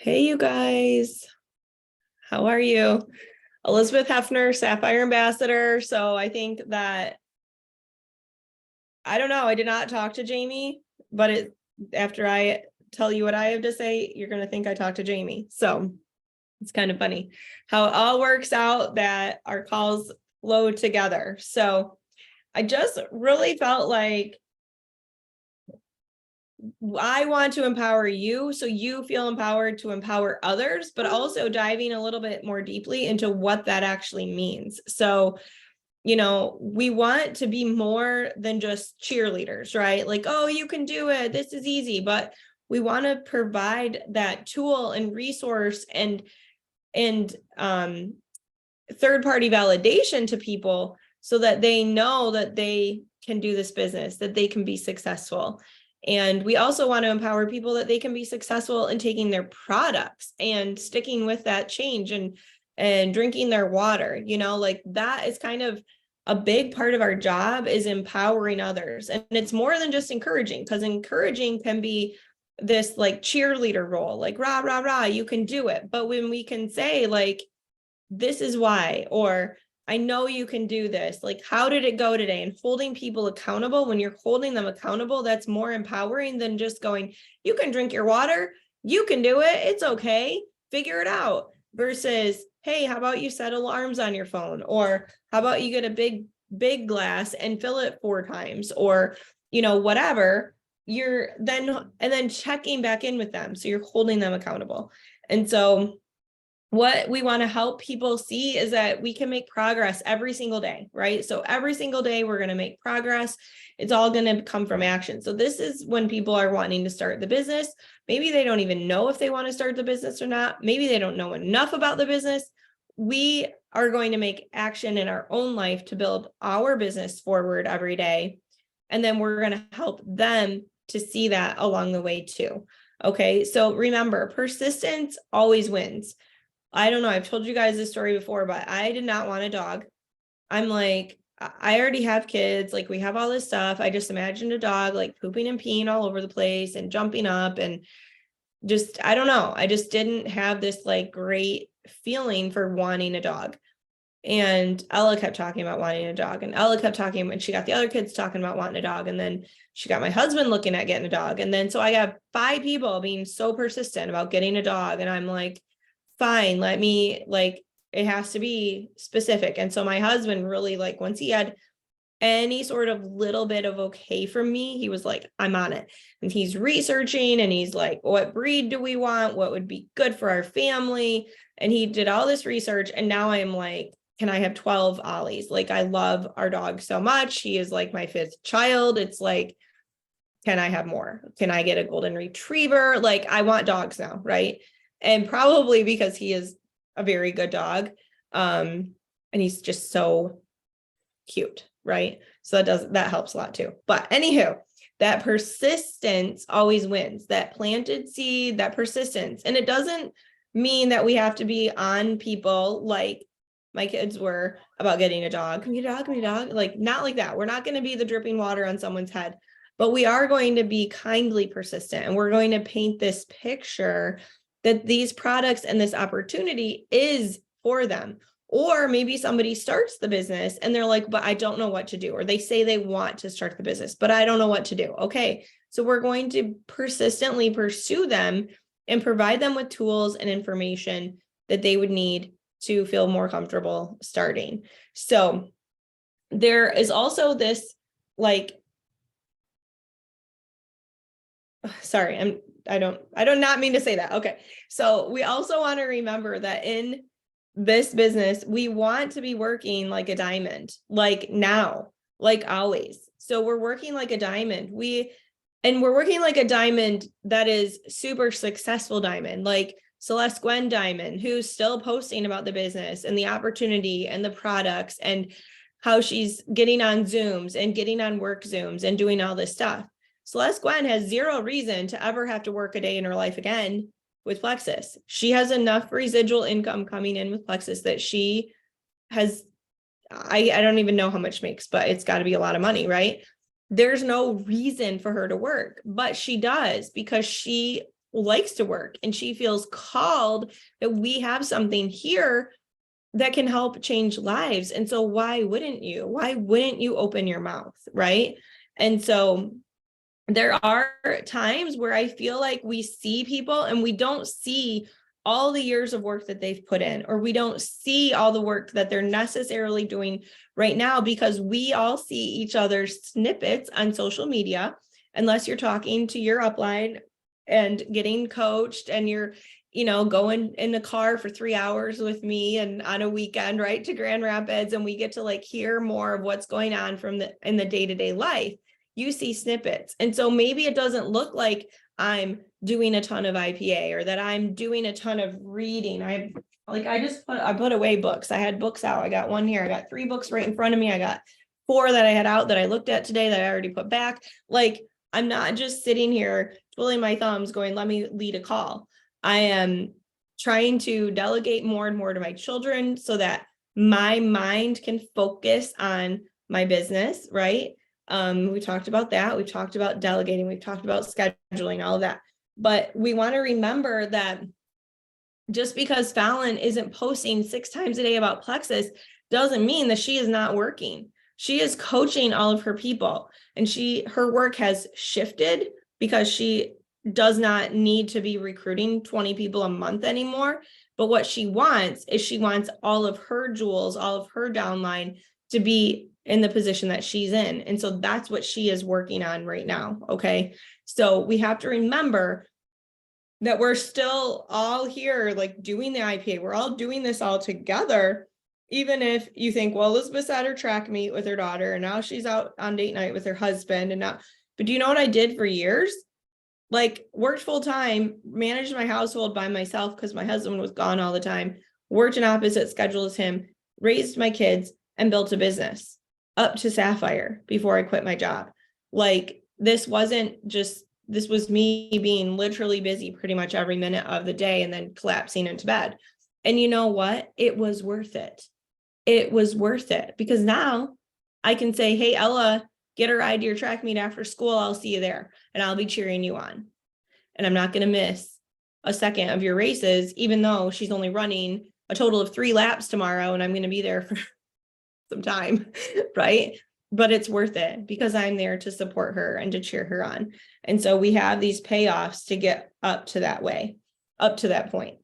Hey, you guys. How are you? Eilers-Heffner, Sapphire Ambassador. So I think that, I don't know, I did not talk to Jamie, but after I tell you what I have to say, you're going to think I talked to Jamie. So it's kind of funny how it all works out that our calls flow together. So I just really felt like I want to empower you so you feel empowered to empower others, but also diving a little bit more deeply into what that actually means. So, we want to be more than just cheerleaders, right? Like, oh, you can do it. This is easy. But we want to provide that tool and resource and third-party validation to people so that they know that they can do this business, that they can be successful. And we also want to empower people that they can be successful in taking their products and sticking with that change and drinking their water. Like that is kind of a big part of our job, is empowering others. And it's more than just encouraging, because encouraging can be this like cheerleader role, like rah, rah, rah, you can do it. But when we can say like, this is why, or I know you can do this. Like, how did it go today? And holding people accountable. When you're holding them accountable, that's more empowering than just going, you can drink your water. You can do it. It's okay. Figure it out. Versus, hey, how about you set alarms on your phone? Or how about you get a big glass and fill it 4 times? Or, whatever. And then checking back in with them. So you're holding them accountable. And so what we want to help people see is that we can make progress every single day, right? So every single day we're going to make progress. It's all going to come from action. So this is when people are wanting to start the business. Maybe they don't even know if they want to start the business or not. Maybe they don't know enough about the business. We are going to make action in our own life to build our business forward every day. And then we're going to help them to see that along the way too. Okay. So remember, persistence always wins. I don't know. I've told you guys this story before, but I did not want a dog. I'm like, I already have kids. Like, we have all this stuff. I just imagined a dog like pooping and peeing all over the place and jumping up, and just, I don't know. I just didn't have this like great feeling for wanting a dog. And Ella kept talking about wanting a dog, and Ella kept talking, and she got the other kids talking about wanting a dog. And then she got my husband looking at getting a dog. And then, so I got 5 people being so persistent about getting a dog. And I'm like, fine, let me, like, it has to be specific. And so my husband really, like, once he had any sort of little bit of okay from me, he was like, I'm on it. And he's researching, and he's like, what breed do we want? What would be good for our family? And he did all this research. And now I'm like, can I have 12 Ollies? Like, I love our dog so much. He is like my 5th child. It's like, can I have more? Can I get a golden retriever? Like, I want dogs now, right? And probably because he is a very good dog. And he's just so cute, right? So that helps a lot too. But anywho, that persistence always wins. That planted seed, that persistence. And it doesn't mean that we have to be on people like my kids were about getting a dog. Can we get a dog? Can we get a dog? Like, not like that. We're not going to be the dripping water on someone's head, but we are going to be kindly persistent. And we're going to paint this picture that these products and this opportunity is for them. Or maybe somebody starts the business and they're like, but I don't know what to do. Or they say they want to start the business, but I don't know what to do. Okay. So we're going to persistently pursue them and provide them with tools and information that they would need to feel more comfortable starting. So there is also this, like, sorry, I don't not mean to say that. Okay. So we also want to remember that in this business, we want to be working like a diamond, like now, like always. So we're working like a diamond. We're working like a diamond that is super successful diamond, like Celeste Gwen Diamond, who's still posting about the business and the opportunity and the products and how she's getting on Zooms and getting on work Zooms and doing all this stuff. Celeste Gwen has 0 reason to ever have to work a day in her life again with Plexus. She has enough residual income coming in with Plexus that she has, I don't even know how much makes, but it's got to be a lot of money, right? There's no reason for her to work, but she does, because she likes to work and she feels called that we have something here that can help change lives. And so why wouldn't you? Why wouldn't you open your mouth, right? And so there are times where I feel like we see people and we don't see all the years of work that they've put in, or we don't see all the work that they're necessarily doing right now, because we all see each other's snippets on social media, unless you're talking to your upline and getting coached and you're, going in the car for 3 hours with me and on a weekend, right, to Grand Rapids, and we get to like hear more of what's going on in the day-to-day life. You see snippets. And so maybe it doesn't look like I'm doing a ton of IPA or that I'm doing a ton of reading. I put away books. I had books out. I got one here. I got 3 books right in front of me. I got 4 that I had out that I looked at today that I already put back. Like, I'm not just sitting here twiddling my thumbs going, let me lead a call. I am trying to delegate more and more to my children so that my mind can focus on my business, right? We talked about that. We've talked about delegating. We've talked about scheduling, all of that. But we want to remember that just because Fallon isn't posting 6 times a day about Plexus doesn't mean that she is not working. She is coaching all of her people, and her work has shifted because she does not need to be recruiting 20 people a month anymore. But what she wants is she wants all of her jewels, all of her downline to be in the position that she's in. And so that's what she is working on right now. Okay. So we have to remember that we're still all here, like doing the IPA. We're all doing this all together. Even if you think, well, Elizabeth's at her track meet with her daughter, and now she's out on date night with her husband. But do you know what I did for years? Like, worked full time, managed my household by myself because my husband was gone all the time, worked an opposite schedule as him, raised my kids, and built a business up to Sapphire before I quit my job. Like, this was me being literally busy pretty much every minute of the day and then collapsing into bed. And you know what? It was worth it. It was worth it, because now I can say, hey, Ella, get a ride to your track meet after school. I'll see you there and I'll be cheering you on. And I'm not going to miss a second of your races, even though she's only running a total of 3 laps tomorrow and I'm going to be there for some time, right? But it's worth it because I'm there to support her and to cheer her on. And so we have these payoffs to get up to that point.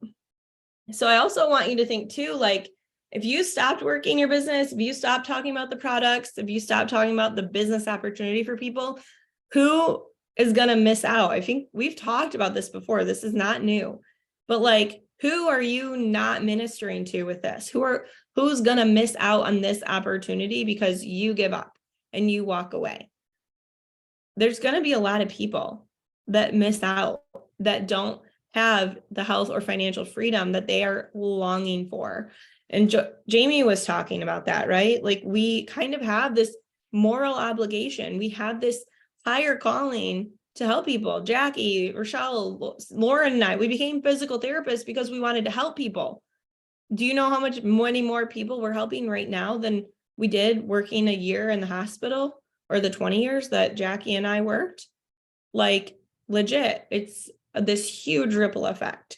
So I also want you to think too, like, if you stopped working your business, if you stopped talking about the products, if you stopped talking about the business opportunity for people, who is going to miss out? I think we've talked about this before. This is not new, but like, who are you not ministering to with this? Who's going to miss out on this opportunity because you give up and you walk away? There's going to be a lot of people that miss out, that don't have the health or financial freedom that they are longing for. And Jamie was talking about that, right? Like, we kind of have this moral obligation. We have this higher calling to help people. Jackie, Rochelle, Lauren, and I, we became physical therapists because we wanted to help people. Do you know how many more people we're helping right now than we did working a year in the hospital, or the 20 years that Jackie and I worked? Like, legit, it's this huge ripple effect.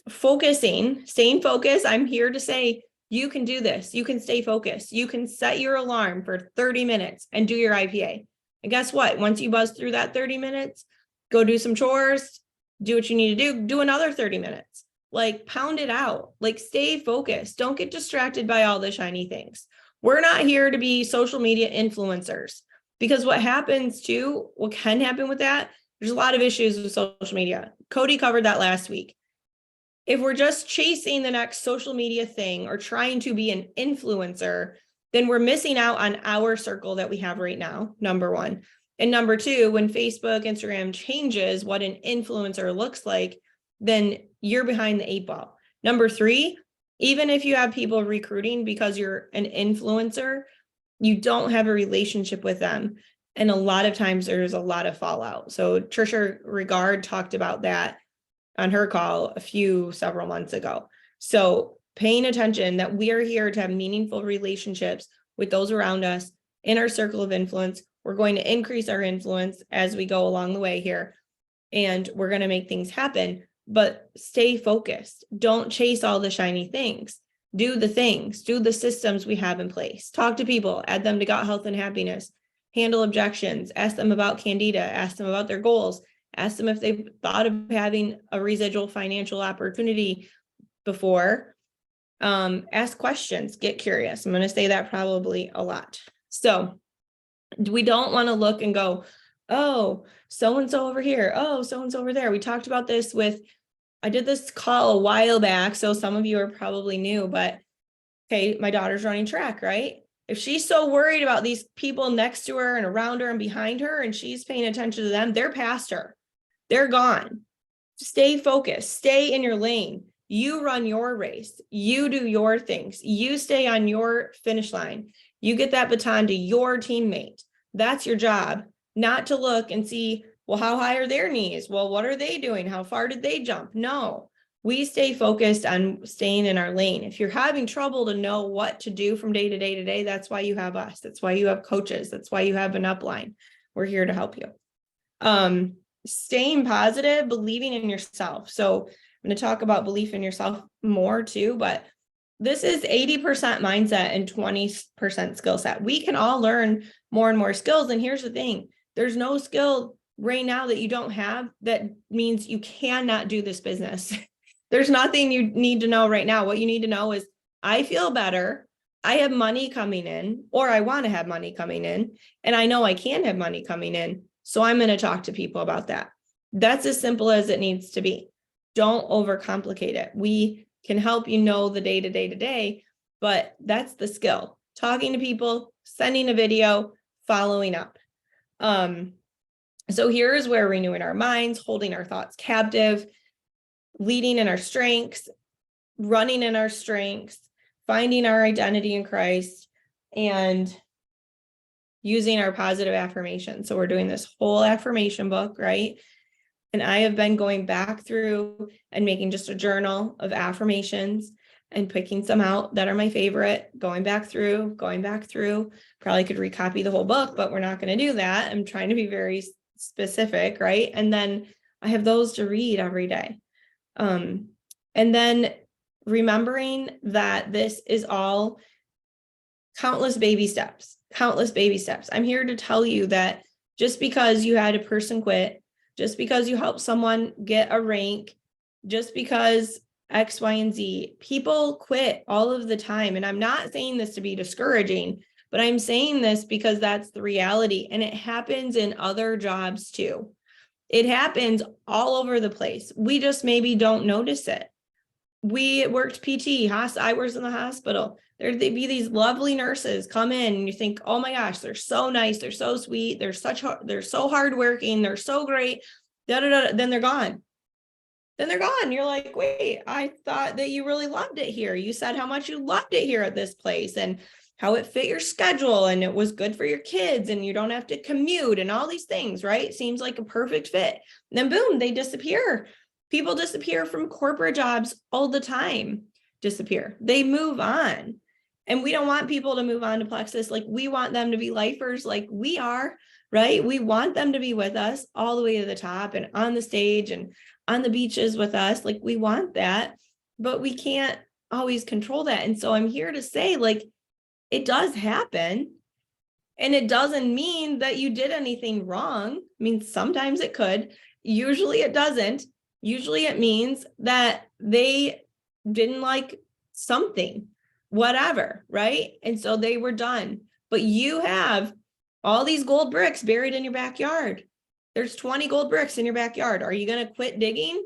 Staying focused. I'm here to say, you can do this. You can stay focused. You can set your alarm for 30 minutes and do your IPA. And guess what? Once you buzz through that 30 minutes, go do some chores, do what you need to do another 30 minutes, like, pound it out, like, stay focused. Don't get distracted by all the shiny things. We're not here to be social media influencers, because what can happen with that, there's a lot of issues with social media. Cody covered that last week. If we're just chasing the next social media thing or trying to be an influencer, then we're missing out on our circle that we have right now, number one. And number two, when Facebook, Instagram changes what an influencer looks like, then you're behind the 8 ball. Number three, even if you have people recruiting because you're an influencer, you don't have a relationship with them. And a lot of times there's a lot of fallout. So Trisha Regard talked about that on her call several months ago. So paying attention that we are here to have meaningful relationships with those around us in our circle of influence. We're going to increase our influence as we go along the way here. and we're going to make things happen, but stay focused. Don't chase all the shiny things. Do the things, do the systems we have in place. Talk to people, add them to Gut Health and Happiness, handle objections, ask them about Candida, ask them about their goals, ask them if they've thought of having a residual financial opportunity before. Ask questions, get curious. I'm going to say that probably a lot. So we don't want to look and go, oh, so-and-so over here. Oh, so-and-so over there. We talked about this I did this call a while back. So some of you are probably new, but okay, my daughter's running track, right? If she's so worried about these people next to her and around her and behind her, and she's paying attention to them, they're past her. They're gone. Stay focused, stay in your lane. You run your race. You do your things. You stay on your finish line. You get that baton to your teammate. That's your job, not to look and see, well, how high are their knees? Well, what are they doing? How far did they jump? No, we stay focused on staying in our lane. If you're having trouble to know what to do from day to day to day, that's why you have us. That's why you have coaches. That's why you have an upline. We're here to help you. Staying positive, believing in yourself. So I'm going to talk about belief in yourself more too, but this is 80% mindset and 20% skill set. We can all learn more and more skills. And here's the thing, there's no skill right now that you don't have that means you cannot do this business. There's nothing you need to know right now. What you need to know is, I feel better. I have money coming in, or I want to have money coming in, and I know I can have money coming in. So I'm going to talk to people about that. That's as simple as it needs to be. Don't overcomplicate it. We can help you know the day to day to day, but that's the skill. Talking to people, sending a video, following up. So here's where renewing our minds, holding our thoughts captive, leading in our strengths, running in our strengths, finding our identity in Christ, and using our positive affirmation. So we're doing this whole affirmation book, right? And I have been going back through and making just a journal of affirmations and picking some out that are my favorite, going back through. Probably could recopy the whole book, but we're not going to do that. I'm trying to be very specific, right? And then I have those to read every day. And then remembering that this is all countless baby steps. I'm here to tell you that just because you had a person quit, just because you helped someone get a rank, just because X, Y, and Z, people quit all of the time. And I'm not saying this to be discouraging, but I'm saying this because that's the reality. And it happens in other jobs too. It happens all over the place. We just maybe don't notice it. We worked PT, I was in the hospital. There'd be these lovely nurses come in and you think, oh my gosh, they're so nice. They're so sweet. They're so hardworking. They're so great. Then they're gone. You're like, wait, I thought that you really loved it here. You said how much you loved it here at this place and how it fit your schedule and it was good for your kids and you don't have to commute and all these things, right? Seems like a perfect fit. And then boom, they disappear. People disappear from corporate jobs all the time, They move on. And we don't want people to move on to Plexus. Like, we want them to be lifers like we are, right? We want them to be with us all the way to the top and on the stage and on the beaches with us. Like, we want that, but we can't always control that. And so I'm here to say, like, it does happen. And it doesn't mean that you did anything wrong. I mean, sometimes it could. Usually it doesn't. Usually it means that they didn't like something, whatever, right? And so they were done. But you have all these gold bricks buried in your backyard. There's 20 gold bricks in your backyard. Are you going to quit digging?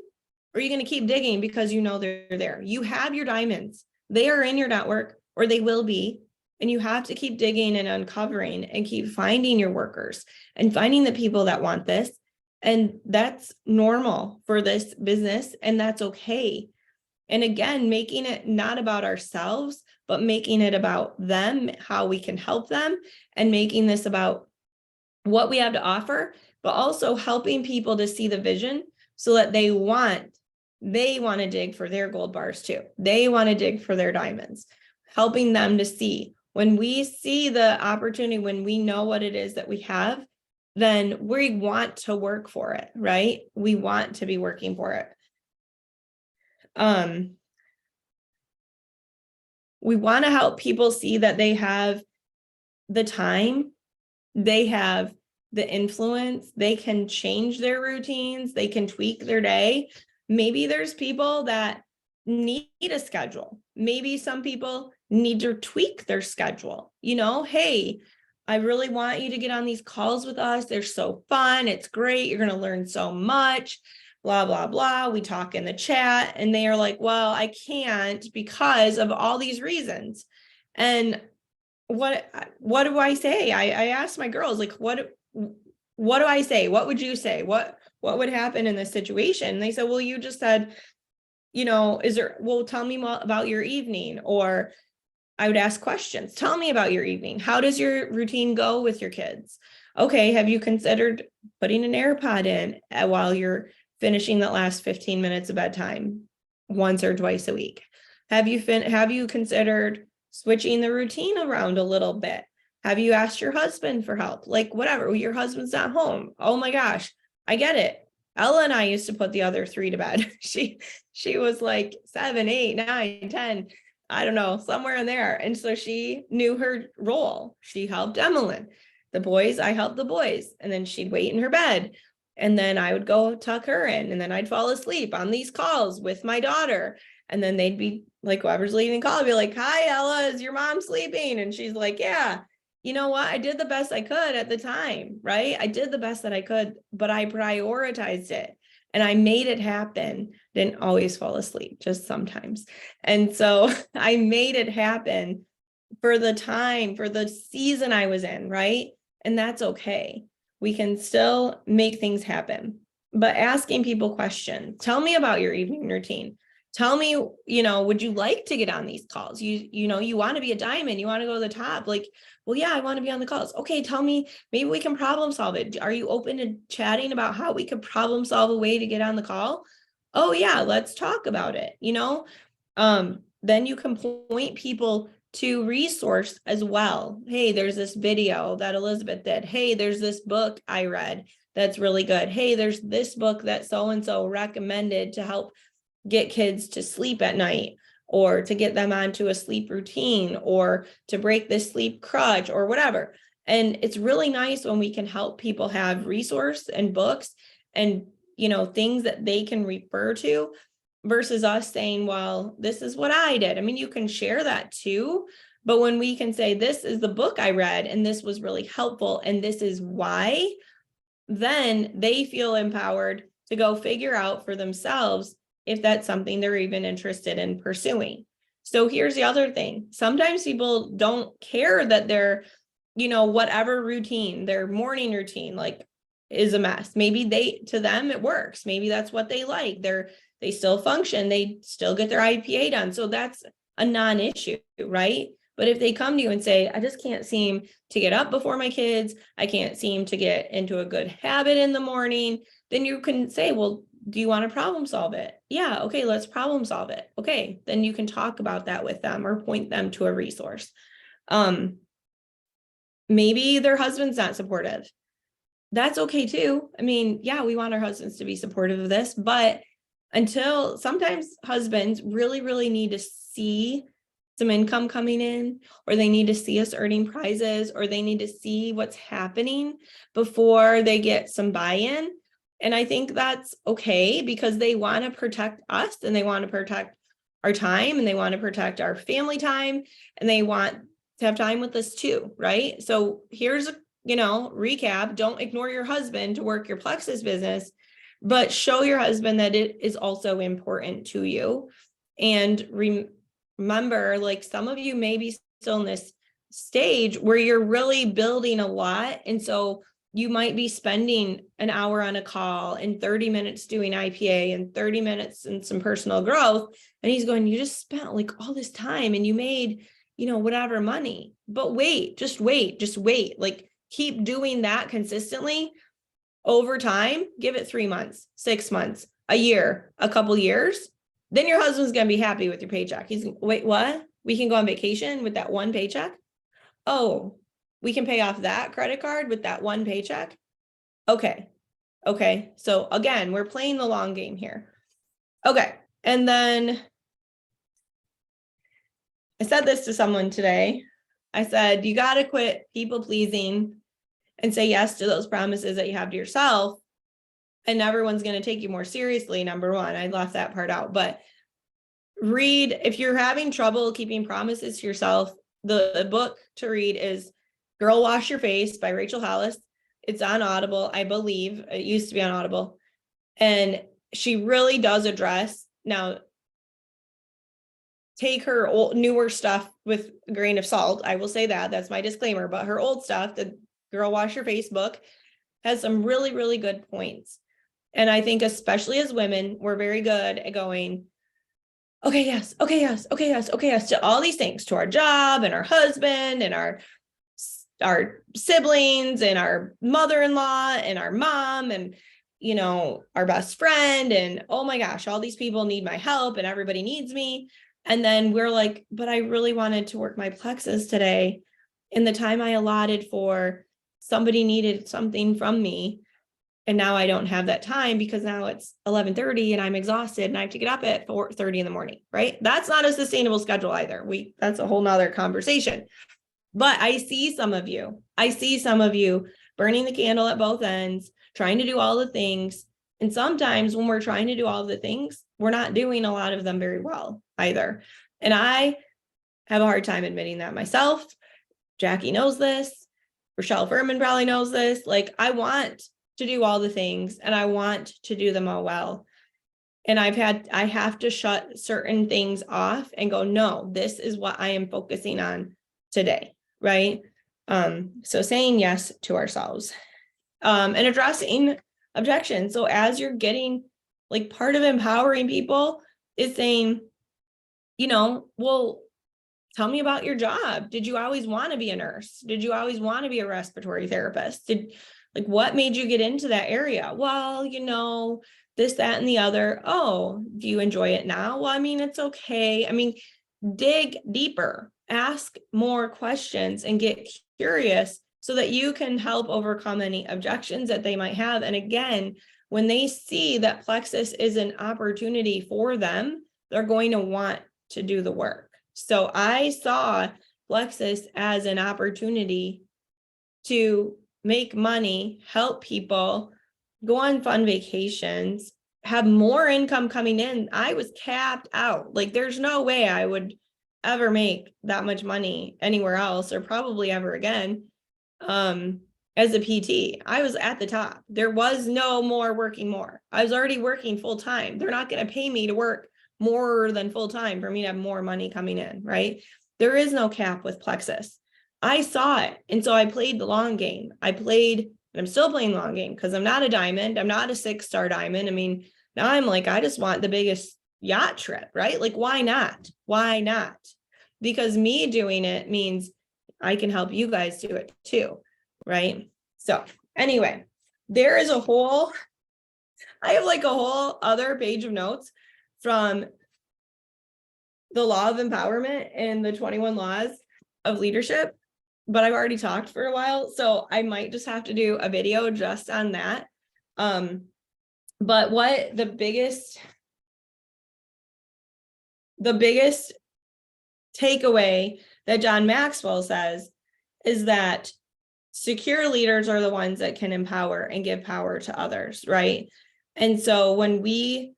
Or are you going to keep digging because you know they're there? You have your diamonds. They are in your network, or they will be. And you have to keep digging and uncovering and keep finding your workers and finding the people that want this. And that's normal for this business, and that's okay. And again, making it not about ourselves, but making it about them, how we can help them, and making this about what we have to offer, but also helping people to see the vision so that they want to dig for their gold bars too. They want to dig for their diamonds, helping them to see. When we see the opportunity, when we know what it is that we have, then we want to work for it, right? We want to be working for it. We want to help people see that they have the time, they have the influence, they can change their routines, they can tweak their day. Maybe there's people that need a schedule. Maybe some people need to tweak their schedule. Hey, I really want you to get on these calls with us. They're so fun. It's great. You're going to learn so much, blah, blah, blah. We talk in the chat and they are like, well, I can't because of all these reasons. And what do I say? I asked my girls, like, what do I say? What would you say? What would happen in this situation? And they said, well, you just said, tell me more about your evening. Or I would ask questions. Tell me about your evening. How does your routine go with your kids? Okay, have you considered putting an AirPod in while you're finishing that last 15 minutes of bedtime once or twice a week? Have you considered switching the routine around a little bit? Have you asked your husband for help? Like, whatever, your husband's not home. Oh my gosh, I get it. Ella and I used to put the other 3 to bed. She was like 7, 8, 9, 10, I don't know, somewhere in there. And so she knew her role. She helped Emmeline. The boys, I helped the boys. And then she'd wait in her bed. And then I would go tuck her in. And then I'd fall asleep on these calls with my daughter. And then they'd be like, whoever's leaving call, I'd be like, hi, Ella, is your mom sleeping? And she's like, yeah. You know what? I did the best I could at the time, right? I did the best that I could, but I prioritized it and I made it happen. Didn't always fall asleep, just sometimes. And so I made it happen for the time, for the season I was in, right? And that's okay. We can still make things happen. But asking people questions, tell me about your evening routine. Tell me, would you like to get on these calls? You want to be a diamond, you want to go to the top. Like, well, yeah, I want to be on the calls. Okay, tell me, maybe we can problem solve it. Are you open to chatting about how we could problem solve a way to get on the call? Oh yeah, let's talk about it. Then you can point people to resource as well. Hey, there's this video that Elizabeth did. Hey, there's this book I read that's really good. Hey, there's this book that so-and-so recommended to help get kids to sleep at night, or to get them onto a sleep routine, or to break this sleep crutch, or whatever. And it's really nice when we can help people have resource and books and things that they can refer to, versus us saying, well, this is what I did. I mean, you can share that too, but when we can say, this is the book I read and this was really helpful and this is why, then they feel empowered to go figure out for themselves if that's something they're even interested in pursuing. So here's the other thing. Sometimes people don't care that their, whatever routine, their morning routine, like, is a mess. Maybe to them, it works. Maybe that's what they like. They still function. They still get their IPA done. So that's a non-issue, right? But if they come to you and say, I just can't seem to get up before my kids, I can't seem to get into a good habit in the morning, then you can say, well, do you want to problem solve it? Yeah. Okay. Let's problem solve it. Okay. Then you can talk about that with them or point them to a resource. Maybe their husband's not supportive. That's okay too. I mean, yeah, we want our husbands to be supportive of this, but sometimes husbands really, really need to see some income coming in, or they need to see us earning prizes, or they need to see what's happening before they get some buy-in. And I think that's okay, because they want to protect us and they want to protect our time and they want to protect our family time and they want to have time with us too, right? So here's a recap. Don't ignore your husband to work your Plexus business, but show your husband that it is also important to you. And remember, like, some of you may be still in this stage where you're really building a lot. And so you might be spending an hour on a call and 30 minutes doing IPA and 30 minutes in some personal growth. And he's going, you just spent like all this time and you made, whatever money, but just wait. Like, keep doing that consistently over time. Give it 3 months, 6 months, a year, a couple years. Then your husband's going to be happy with your paycheck. He's wait, what? We can go on vacation with that one paycheck? Oh, we can pay off that credit card with that one paycheck? Okay. Okay. So again, we're playing the long game here. Okay. And then I said this to someone today. I said, you got to quit people pleasing and say yes to those promises that you have to yourself. And everyone's going to take you more seriously. Number one, I left that part out, but read, if you're having trouble keeping promises to yourself, the book to read is Girl Wash Your Face by Rachel Hollis. It's on Audible, I believe. It used to be on Audible. And she really does address, now take her old, newer stuff with a grain of salt. I will say that, that's my disclaimer, but her old stuff, the Girl Wash Your Face book, has some really, really good points. And I think especially as women, we're very good at going, okay, yes, okay, yes, okay, yes, okay, yes, to all these things, to our job and our husband and our siblings and our mother-in-law and our mom and, you know, our best friend. And oh my gosh, all these people need my help and everybody needs me. And then we're like, but I really wanted to work my plexus today. In the time I allotted for somebody needed something from me. And now I don't have that time because now it's 11:30 and I'm exhausted and I have to get up at 4:30 in the morning, right? That's not a sustainable schedule either. That's a whole nother conversation. But I see some of you burning the candle at both ends, trying to do all the things. And sometimes when we're trying to do all the things, we're not doing a lot of them very well either. And I have a hard time admitting that myself. Jackie knows this. Rochelle Furman probably knows this. Like, I want to do all the things and I want to do them all well. And I have to shut certain things off and go, no, this is what I am focusing on today. Right. So saying yes to ourselves, and addressing objections. So as you're getting, like, part of empowering people is saying, you know, well, tell me about your job. Did you always want to be a nurse? Did you always want to be a respiratory therapist? What made you get into that area? Well, you know, this, that, and the other. Oh, do you enjoy it now? Well, I mean, it's okay. I mean, dig deeper, ask more questions and get curious so that you can help overcome any objections that they might have. And again, when they see that plexus is an opportunity for them, they're going to want to do the work. So I saw plexus as an opportunity to make money, help people, go on fun vacations, have more income coming in. I was capped out. Like, there's no way I would ever make that much money anywhere else, or probably ever again. As a PT, I was at the top. There was no more working more. I was already working full time. They're not going to pay me to work more than full time for me to have more money coming in, right? There is no cap with plexus. I saw it. And so I played the long game. And I'm still playing the long game because I'm not a diamond. I'm not a 6-star diamond. I mean, now I'm like, I just want the biggest yacht trip, right? Like, why not? Why not? Because me doing it means I can help you guys do it too, right? So anyway, I have like a whole other page of notes from the law of empowerment and the 21 laws of leadership, but I've already talked for a while, so I might just have to do a video just on that. But what the biggest takeaway that John Maxwell says is that secure leaders are the ones that can empower and give power to others, right? And so when we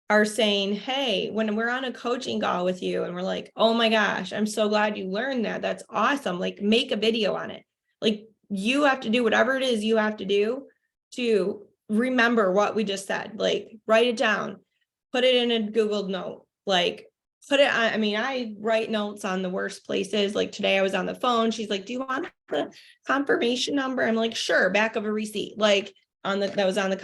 are saying, hey, when we're on a coaching call with you and we're like, oh my gosh, I'm so glad you learned that. That's awesome. Like, make a video on it. Like, you have to do whatever it is you have to do to remember what we just said. Like, write it down, put it in a Google note, like put it on. I mean, I write notes on the worst places. Like today I was on the phone. She's like, do you want the confirmation number? I'm like, sure, back of a receipt. Like, that was on the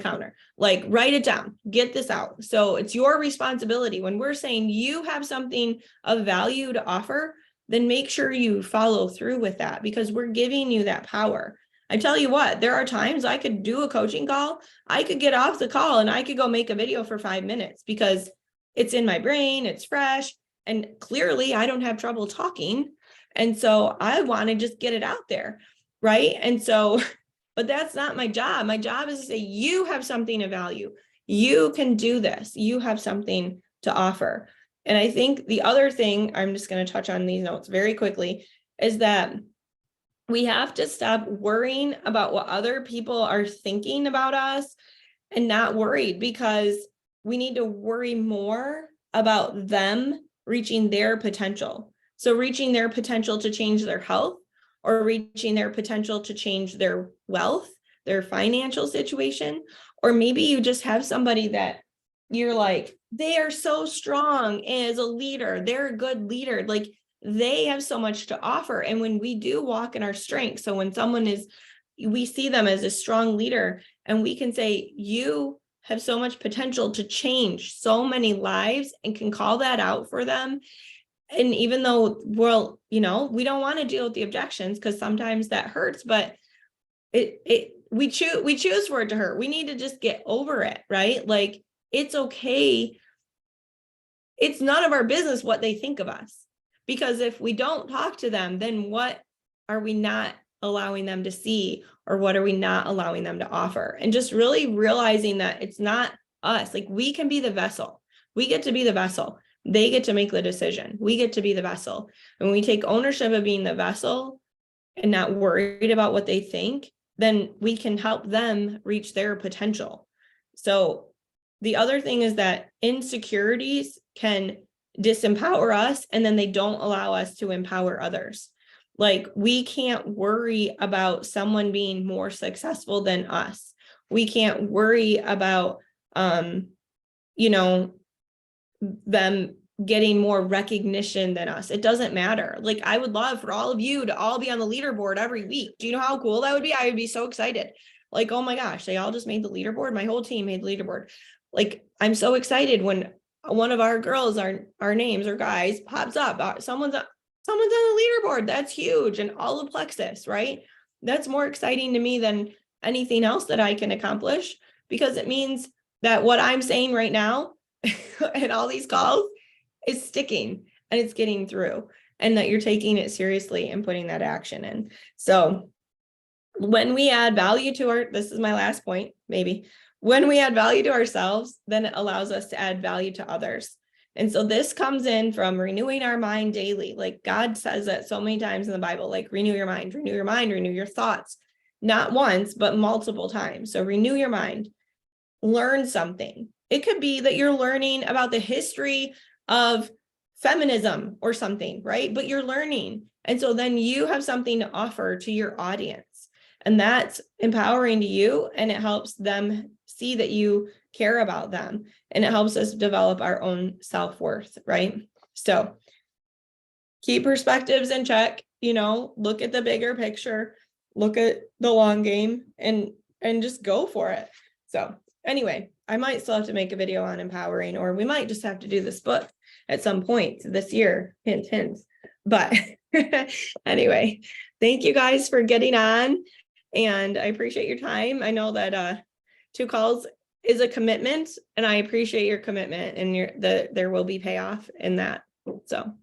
counter. Like, write it down, get this out. So it's your responsibility. When we're saying you have something of value to offer, then make sure you follow through with that, because we're giving you that power. I tell you what, there are times I could do a coaching call. I could get off the call and I could go make a video for 5 minutes because it's in my brain, it's fresh, and clearly I don't have trouble talking. And so I want to just get it out there. Right. And so but that's not my job. My job is to say, you have something of value. You can do this. You have something to offer. And I think the other thing, I'm just going to touch on these notes very quickly, is that we have to stop worrying about what other people are thinking about us and not worried, because we need to worry more about them reaching their potential. So reaching their potential to change their health, or reaching their potential to change their wealth, their financial situation. Or maybe you just have somebody that you're like, they are so strong as a leader. They're a good leader. Like, they have so much to offer. And when we do walk in our strength, so when someone is, we see them as a strong leader, and we can say, you have so much potential to change so many lives, and can call that out for them. And even though, well, we don't want to deal with the objections, because sometimes that hurts, but we choose for it to hurt. We need to just get over it, right? Like, it's okay. It's none of our business what they think of us, because if we don't talk to them, then what are we not allowing them to see, or what are we not allowing them to offer? And just really realizing that it's not us. Like, we can be the vessel. We get to be the vessel. They get to make the decision. We get to be the vessel. And when we take ownership of being the vessel and not worried about what they think, then we can help them reach their potential. So the other thing is that insecurities can disempower us, and then they don't allow us to empower others. Like, we can't worry about someone being more successful than us. We can't worry about, them getting more recognition than us. It doesn't matter. Like, I would love for all of you to all be on the leaderboard every week. Do you know how cool that would be? I would be so excited. Like, oh my gosh, they all just made the leaderboard. My whole team made the leaderboard. Like, I'm so excited when one of our girls, our names or guys pops up. Someone's on the leaderboard. That's huge. And all of Plexus, right? That's more exciting to me than anything else that I can accomplish, because it means that what I'm saying right now and all these calls is sticking, and it's getting through, and that you're taking it seriously and putting that action in. So when we add value to this is my last point, maybe, when we add value to ourselves, then it allows us to add value to others. And so this comes in from renewing our mind daily. Like, God says that so many times in the Bible, like, renew your mind, renew your mind, renew your thoughts, not once, but multiple times. So renew your mind, learn something. It could be that you're learning about the history of feminism or something, right? But you're learning. And so then you have something to offer to your audience, and that's empowering to you, and it helps them see that you care about them, and it helps us develop our own self-worth, right? So keep perspectives in check, look at the bigger picture, look at the long game, and just go for it. So anyway, I might still have to make a video on empowering, or we might just have to do this book at some point this year, hint, hint. But anyway, thank you guys for getting on, and I appreciate your time. I know that 2 calls is a commitment, and I appreciate your commitment, and there will be payoff in that. So